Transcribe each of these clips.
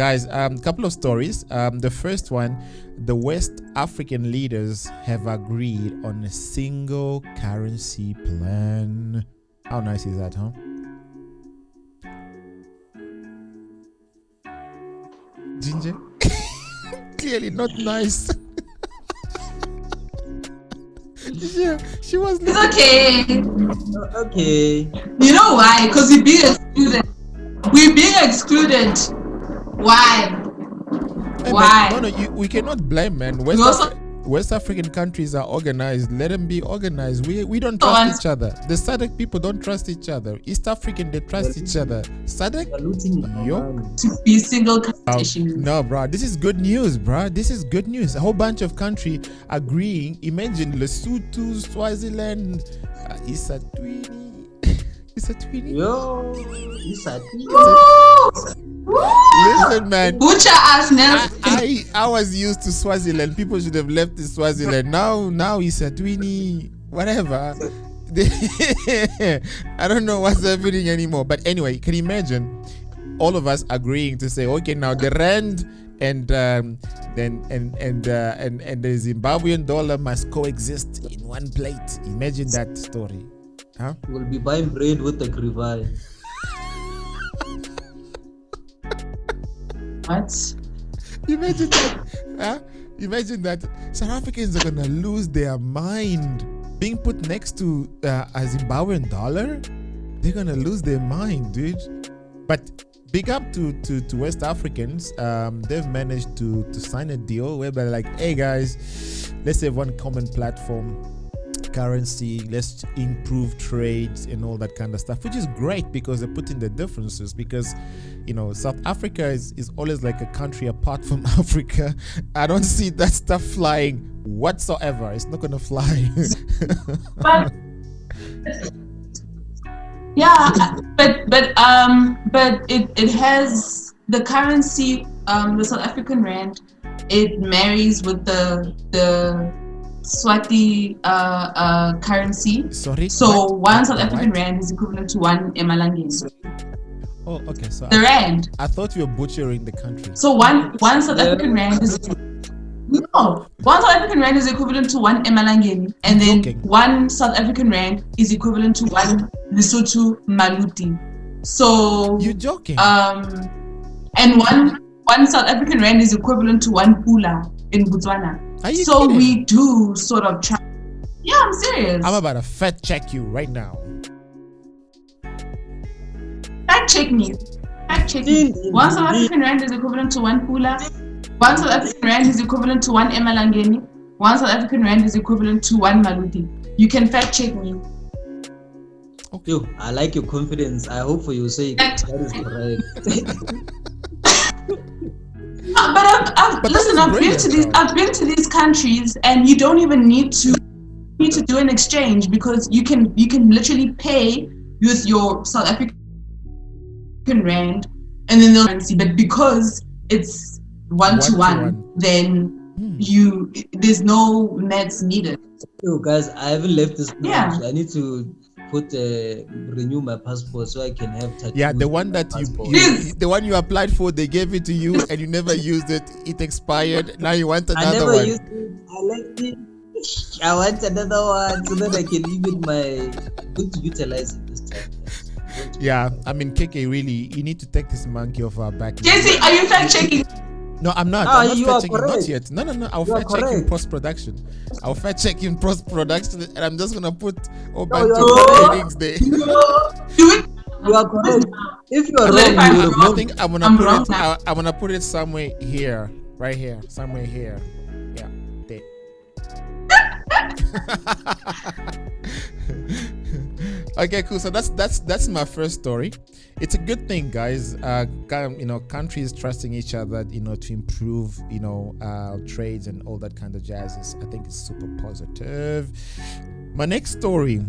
Guys, couple of stories. The first one, the West African leaders have agreed on a single currency plan. How nice is that, huh? Ginger? Clearly not nice. Yeah, she was. It's okay. Okay. You know why? Because we're being excluded. We're being excluded. Why? Hey, Why? Man, no, we cannot blame, man. West African countries are organized. Let them be organized. We don't trust each other. The SADC people don't trust each other. East African, they trust each other. SADC, yo. To be single country. No, bro. This is good news, bro. This is good news. A whole bunch of country agreeing. Imagine Lesotho, Swaziland, Eswatini. Eswatini. Yo, Eswatini. Listen, man. Butcher us now. I was used to Swaziland. People should have left the Swaziland. Now it's a Twinny, whatever. I don't know what's happening anymore. But anyway, can you imagine all of us agreeing to say, okay, now the rand and the Zimbabwean dollar must coexist in one plate. Imagine that story, huh? We'll be buying bread with the krivai. What? Imagine that, huh? Imagine that South Africans are gonna lose their mind being put next to a Zimbabwean dollar. They're gonna lose their mind, dude. But big up to West Africans. They've managed to sign a deal whereby like, hey guys, let's have one common platform, currency, let's improve trades and all that kind of stuff, which is great because they're putting the differences. Because you know, South Africa is always like a country apart from Africa. I don't see that stuff flying whatsoever. It's not gonna fly. But yeah, but it has the currency, the South African rand. It marries with the Swati currency. Sorry. So one South African rand is equivalent to one Emalangeni. Oh, okay. So the rand. I thought you were butchering the country. So one South African rand is one South African rand is equivalent to one Emalangeni, and then one South African rand is equivalent to one Lesotho Maluti. So you're joking. And one South African rand is equivalent to one Pula in Botswana. Are you so kidding? We do sort of try. Yeah, I'm serious. I'm about to fact check you right now. Fact check me. One South African rand is equivalent to one Pula. One South African rand is equivalent to one Emalangeni. One South African rand is equivalent to one Maluti. You can fact check me. Okay. Yo, I like your confidence. I hope for your sake that is correct. I've been to these countries, and you don't even need to do an exchange, because you can literally pay with your South African rand and then the currency. But because it's one to one, then there's no nets needed. Yo guys, I haven't left this country. Yeah. I need to renew my passport so I can have tattoos. Yeah, the one that the one you applied for, they gave it to you and you never used it. It expired. Now you want another one. I never used it. I left it. I want another one so that I can utilize it this time. Yeah, I mean, KK, really, you need to take this monkey off our back. Jesse, are you fact checking? No, I'm not. I'm not fact checking. Not yet. No. I'll fact check in post-production. And I'm just gonna put a bunch of things there. You are correct. If you are wrong, I think I'm gonna put it somewhere here, right here, somewhere here. Yeah, there. Okay, cool. So that's my first story. It's a good thing, guys. Countries trusting each other, to improve, trades and all that kind of jazz. I think it's super positive. My next story,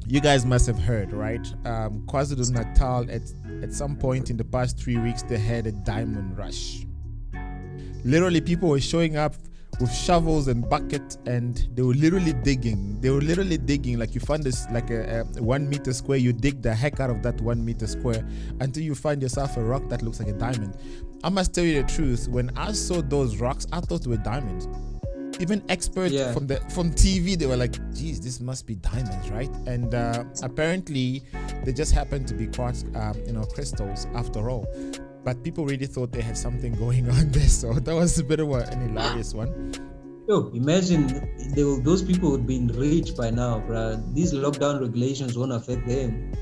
you guys must have heard, right? KwaZulu-Natal at some point in the past 3 weeks, they had a diamond rush. Literally, people were showing up with shovels and buckets, and they were literally digging. Like, you find this like a 1 meter square, you dig the heck out of that 1 meter square until you find yourself a rock that looks like a diamond. I must tell you the truth. When I saw those rocks, I thought they were diamonds. Even experts from TV, they were like, geez, this must be diamonds, right? And apparently they just happened to be quartz, crystals after all. But people really thought they had something going on there. So that was a bit of an hilarious one. Yo, imagine those people would be rich by now, bro. These lockdown regulations won't affect them.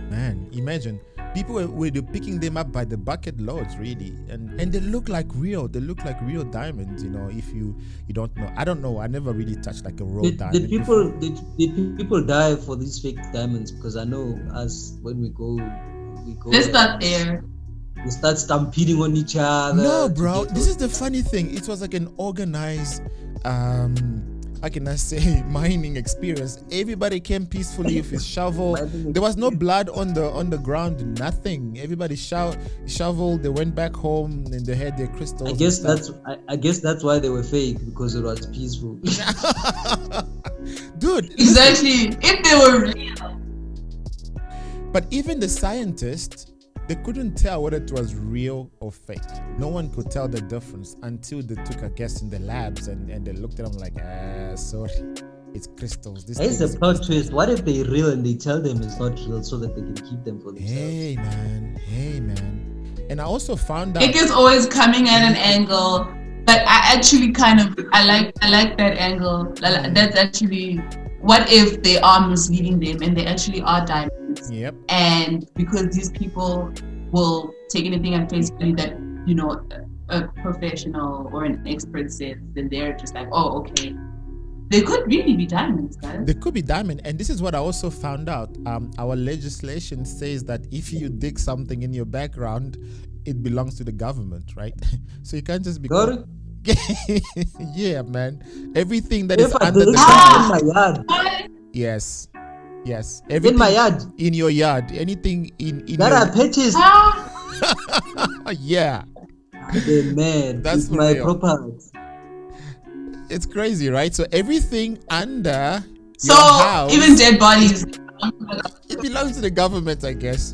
Man, imagine. People were picking them up by the bucket loads, really, and they look like real. They look like real diamonds. If you don't know, I don't know. I never really touched like a raw diamond. Did people die for these fake diamonds? Because I know us when we go. Let's start there. We start stampeding on each other. No, bro. This is the funny thing. It was like an organized, how can I say, mining experience. Everybody came peacefully with his shovel. There was no blood on the ground. Nothing. Everybody shoveled. They went back home and they had their crystals. I guess that's why they were fake, because it was peaceful. Dude. Exactly. If they were real. But even the scientists, they couldn't tell whether it was real or fake. No one could tell the difference until they took a guess in the labs and they looked at them like, sorry, it's crystals. This is a plot twist. What if they're real and they tell them it's not real so that they can keep them for themselves? Hey man. And I also found out it is always coming at an angle, but I actually I like that angle. That's actually, what if they are misleading them and they actually are diamonds? Yep. And because these people will take anything at face value that a professional or an expert says, then they're just like, oh, okay. They could really be diamonds, guys. They could be diamond, and this is what I also found out. Our legislation says that if you dig something in your background, it belongs to the government, right? So you can't just be. Yeah, man. Everything that is under the ground. In my yard. Yes. Everything in my yard. In your yard. Anything in there are patches. Yeah. Man, that's my property. It's crazy, right? So everything under your house, even dead bodies, it belongs to the government, I guess.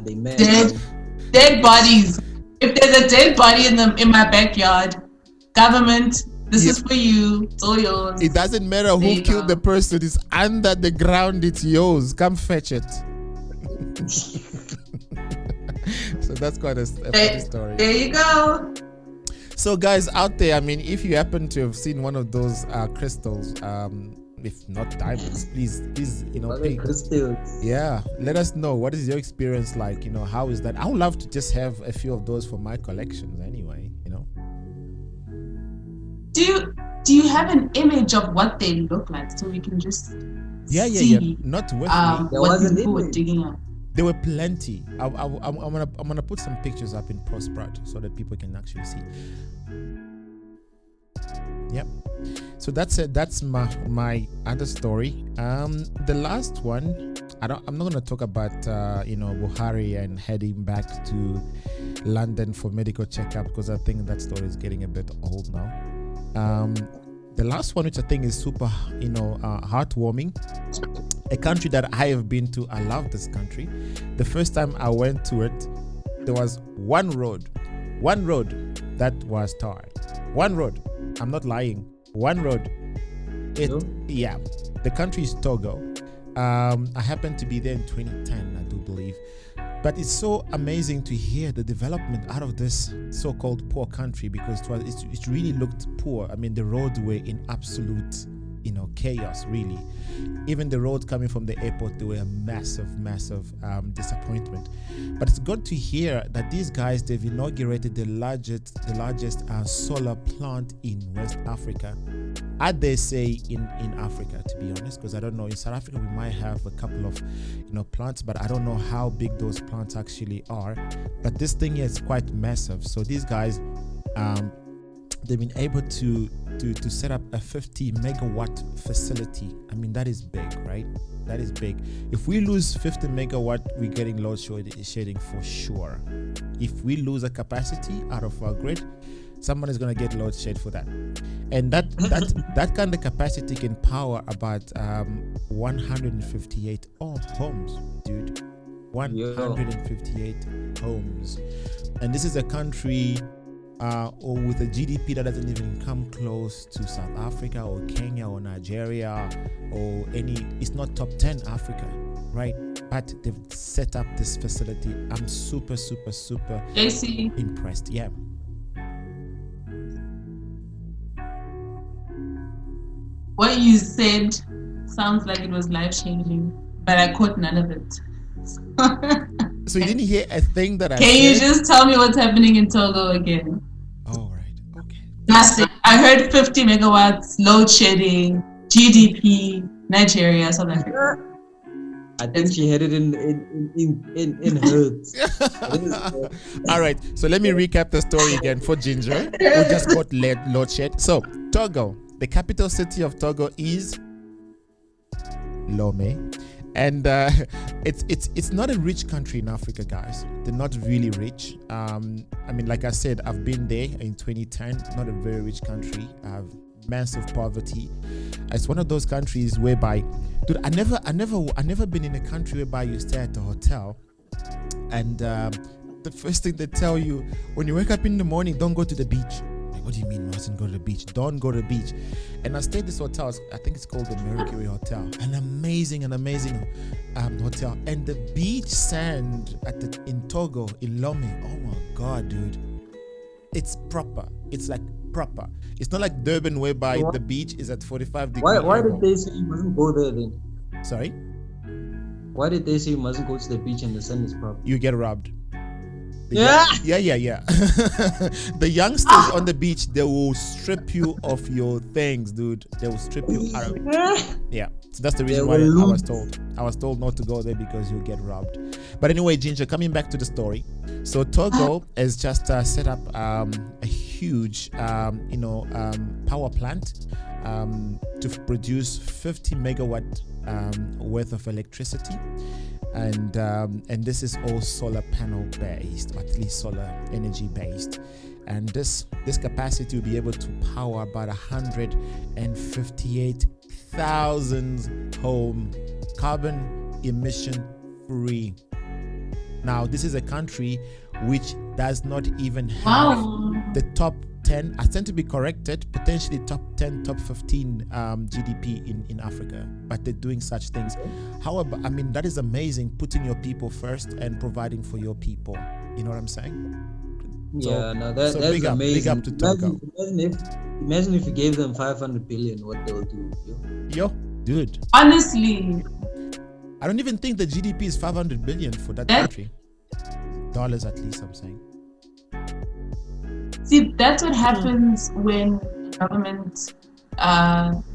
They mad. Dead bodies. If there's a dead body in my backyard, government, this is for you. It's all yours. It doesn't matter who killed the person. It's under the ground. It's yours. Come fetch it. So that's quite a funny story. There you go. So guys out there, I mean, if you happen to have seen one of those crystals, if not diamonds, please, crystals. Yeah, let us know. What is your experience like? How is that? I would love to just have a few of those for my collections anyway. Do you have an image of what they look like so we can just see? Not with me. What people were digging up. There were plenty. I'm gonna put some pictures up in Prosperat so that people can actually see. Yep. So that's it. That's my other story. The last one, I'm not gonna talk about Buhari and heading back to London for medical checkup, because I think that story is getting a bit old now. The last one, which I think is super, heartwarming, a country that I have been to. I love this country. The first time I went to it, there was one road that was tarred. One road. I'm not lying. One road. Yeah. The country is Togo. I happened to be there in 2010, I do believe. But it's so amazing to hear the development out of this so-called poor country, because it really looked poor. I mean, the roads were in absolute, chaos, really. Even the roads coming from the airport, they were a massive disappointment. But it's good to hear that these guys, they've inaugurated the largest solar plant in West Africa. I dare say in Africa, to be honest, because I don't know. In South Africa, we might have a couple of plants, but I don't know how big those plants actually are. But this thing is quite massive. So these guys, they've been able to set up a 50 megawatt facility. I mean, that is big, right? That is big. If we lose 50 megawatt, we're getting load shedding for sure. If we lose a capacity out of our grid, someone is going to get load shed for that. And that kind of capacity can power about 158 homes, dude. 158 homes. And this is a country or with a GDP that doesn't even come close to South Africa or Kenya or Nigeria or it's not top 10 Africa, right? But they've set up this facility. I'm super impressed. Yeah. What you said sounds like it was life-changing, but I caught none of it. So you didn't hear a thing that I said? Can you just tell me what's happening in Togo again? Oh, right. Okay. That's it. I heard 50 megawatts, load shedding, GDP, Nigeria, South Africa. I think she had it in herds. All right. So let me recap the story again for Ginger, who just got load shed. So Togo, the capital city of Togo is Lome. And it's not a rich country in Africa, guys. They're not really rich. I mean, like I said, I've been there in 2010. Not a very rich country. I have massive poverty. It's one of those countries whereby, dude, I never been in a country whereby you stay at a hotel, and the first thing they tell you when you wake up in the morning, don't go to the beach. What do you mean, mustn't go to the beach? Don't go to the beach. And I stayed at this hotel. I think it's called the Mercury Hotel. An amazing hotel. And the beach sand in Togo, in Lome. Oh my God, dude! It's proper. It's like proper. It's not like Durban, whereby the beach is at 45 degrees. Why did they say you mustn't go there then? Sorry. Why did they say you mustn't go to the beach and the sun is proper? You get robbed. Yeah. The youngsters on the beach, they will strip you of your things, dude. They will strip you out of it. Yeah. So that's the reason why I was told not to go there, because you'll get robbed. But anyway, Ginger, coming back to the story. So Togo has just set up a huge power plant to produce 50 megawatt worth of electricity. And this is all solar panel based, or at least solar energy based, and this capacity will be able to power about 158,000 home, carbon emission free. Now this is a country which does not even have the top 10, I tend to be corrected, potentially top 10, top 15 GDP in Africa, but they're doing such things. However, I mean, that is amazing, putting your people first and providing for your people. You know what I'm saying? Yeah, that's amazing. Big up to Togo. Imagine if you gave them 500 billion, what they'll do. Yo, dude. Honestly, I don't even think the GDP is 500 billion for that country. Dollars at least, I'm saying. See, that's what happens when government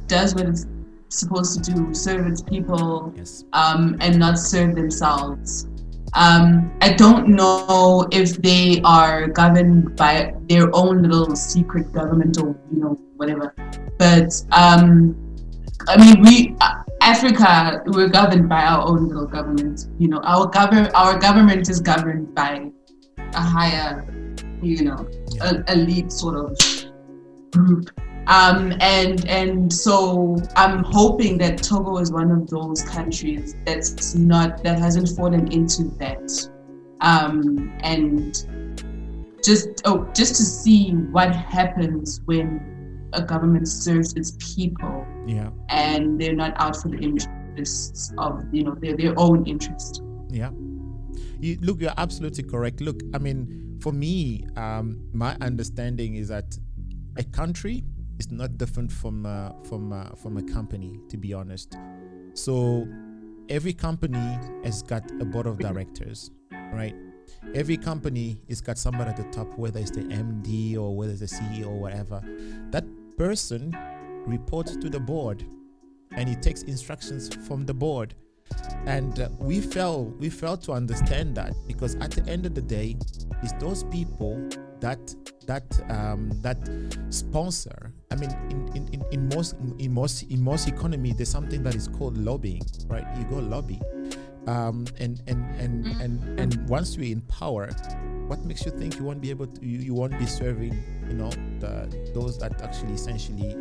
does what it's supposed to do, serve its people, yes. And not serve themselves. I don't know if they are governed by their own little secret government or whatever. But I mean, Africa, we're governed by our own little government. Our government is governed by a higher, elite sort of group. And so I'm hoping that Togo is one of those countries that hasn't fallen into that. And just to see what happens when a government serves its people, and they're not out for the interests of their own interest. Yeah. You're absolutely correct. Look, I mean, for me, my understanding is that a country is not different from a company, to be honest. So every company has got a board of directors, right? Every company has got somebody at the top, whether it's the MD or whether it's the CEO or whatever. That person reports to the board, and he takes instructions from the board. And we fail to understand that, because at the end of the day, it's those people that sponsor. I mean, in most economy, there's something that is called lobbying, right? You go lobby, and once you're in power, what makes you think you won't be able to? You won't be serving, those that actually essentially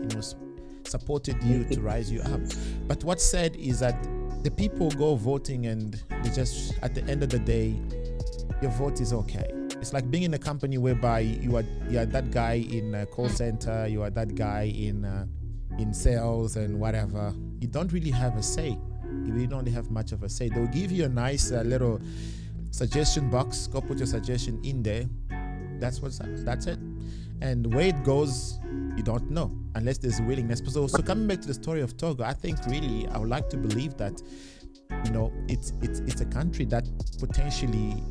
supported you to rise you up. But what's said is that the people go voting, and they just, at the end of the day, your vote is okay. It's like being in a company whereby you are that guy in a call center, you are that guy in sales and whatever. You don't really have a say. You really don't have much of a say. They'll give you a nice little suggestion box. Go put your suggestion in there. That's it. And where it goes, you don't know unless there's a willingness. So coming back to the story of Togo, I think really I would like to believe that, you know, it's a country that potentially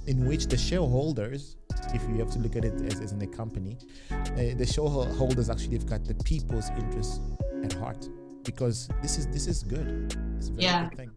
in which the shareholders, if you have to look at it as in a company, the shareholders actually have got the people's interests at heart, because this is good. It's a very good thing.